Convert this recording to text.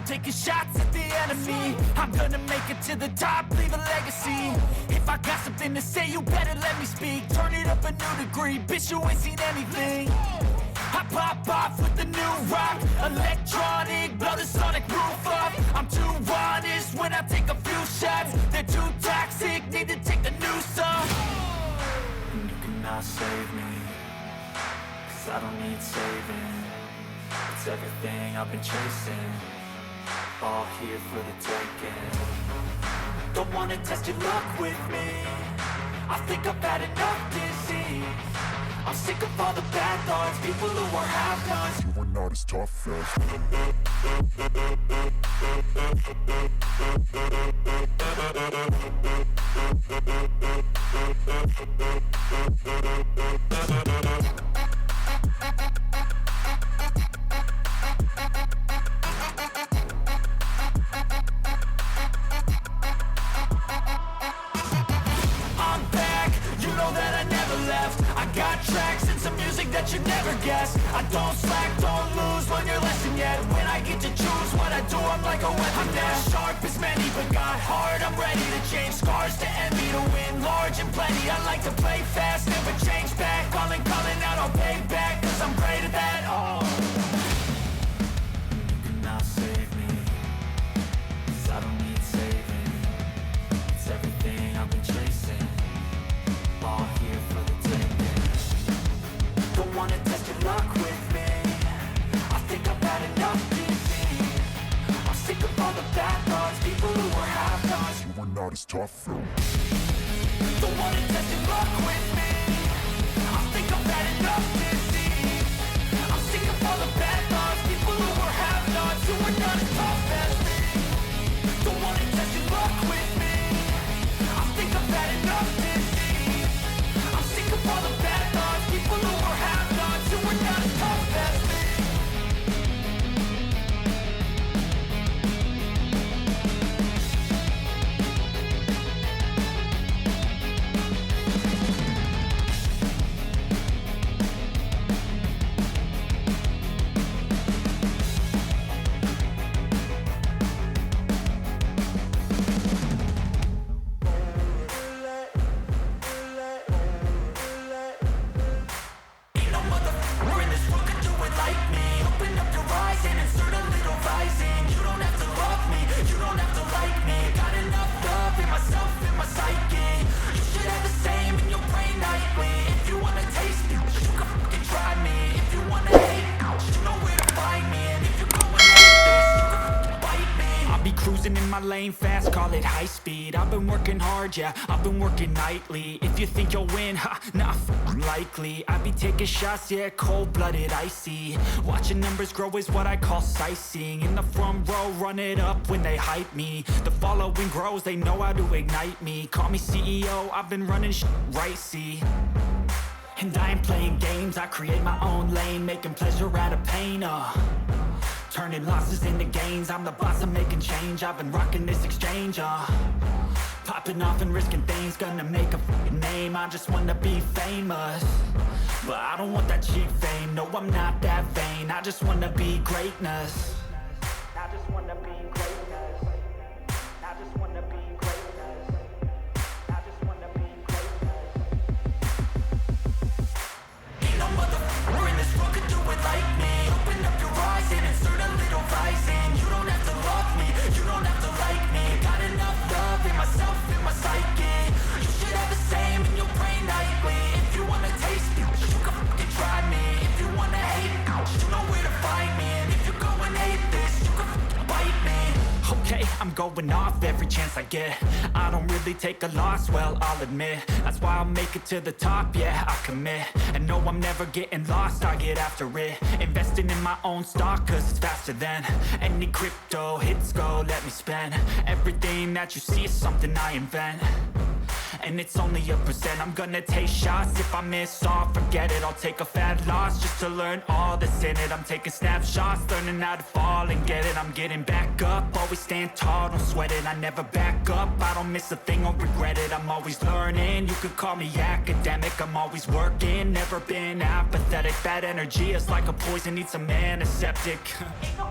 taking shots at the enemy. I'm gonna make it to the top, leave a legacy. If I got something to say, you better let me speak. Turn it up a new degree, bitch, you ain't seen anything. I pop off with the new rock, electronic, blow the sonic roof up. I'm too honest when I take a few shots. They're too toxic, need to take the noose off. And you cannot save me, 'cause I don't need saving. It's everything I've been chasing, all here for the taking. Don't wanna test your luck with me, I think I've had enough disease. I'm sick of all the bad thoughts, people who are half-nots. You were not as tough as I'm back, you know that I never left. I got tracks and some music that you never guess. I don't slack, don't lose, learn your lesson yet. When I get to choose what I do, I'm like a weapon. I'm not sharp as many, but got heart. I'm ready to change scars to envy, to win large and plenty. I like to play fast, never change back. Calling out, I'll pay back, 'cause I'm great at that. Oh, you cannot save me, 'cause I don't need saving. It's everything I've been chasing, all here for the taking. Don't wanna test your luck with me, I think I've had enough disease. I'm sick of all the bad thoughts, people who are half-nots. you were not as tough though. Don't wanna test your luck with me, I think I've had enough disease. I'm sick of all the bad thoughts, people who are half-nots, who are not as tough as me. Don't wanna test your luck with me, I think I've had enough disease. I'm sick of all the bad thoughts, people who are half-nots, who are not as tough as me. Ain't no motherfucker in this world could do it like me. Open up your eyes and insert a little rising. You don't have to love me, you don't have to like me. Got enough love in myself, in my psyche. You should have the same in your brain nightly. If you wanna taste me, you can fucking try me. If you wanna hate, you know where to find me. And if you're going hate this, you can fucking bite me. I'll be cruising in my lane fast, call it high speed. I've been working hard, yeah, I've been working nightly. If you think you'll win, ha, nah, likely. I be taking shots, yeah, cold-blooded, icy. Watching numbers grow is what I call sightseeing. In the front row, run it up when they hype me. The following grows, they know how to ignite me. Call me CEO, I've been running right, see. And I ain't playing games, I create my own lane, making pleasure out of pain, turning losses into gains. I'm the boss, I'm making change. I've been rocking this exchange, popping off and risking things. Gonna make a fucking name, I just wanna be famous. But I don't want that cheap fame, no I'm not that vain. I just wanna be greatness. I just wanna be greatness. I just wanna be greatness. I just wanna be greatness. Ain't no motherfucker in this world could do it like me. Open up your eyes and insert a little rising. You don't have to love me, you don't have to like me. Got enough love in myself, in my psyche. You should have the same in your brain nightly. If you wanna taste me, you can fucking try me. If you wanna hate, you know where to find me. And if you're going hate this, you can fucking bite me. Okay, I'm going off every chance I get. I don't really take a loss, well, I'll admit. That's why I'll make it to the top, yeah, I commit. And no, I'm never getting lost, I get after it. Investing in my own stock, cause it's faster than any crypto hits go, let me spend. Everything that you see is something I invent. And it's only a percent. I'm gonna take shots. If I miss all, forget it. I'll take a fat loss just to learn all that's in it. I'm taking snapshots, learning how to fall and get it. I'm getting back up, always stand tall, don't sweat it. I never back up, I don't miss a thing or regret it. I'm always learning, you could call me academic. I'm always working, never been apathetic. Bad energy is like a poison, needs some antiseptic. Ain't no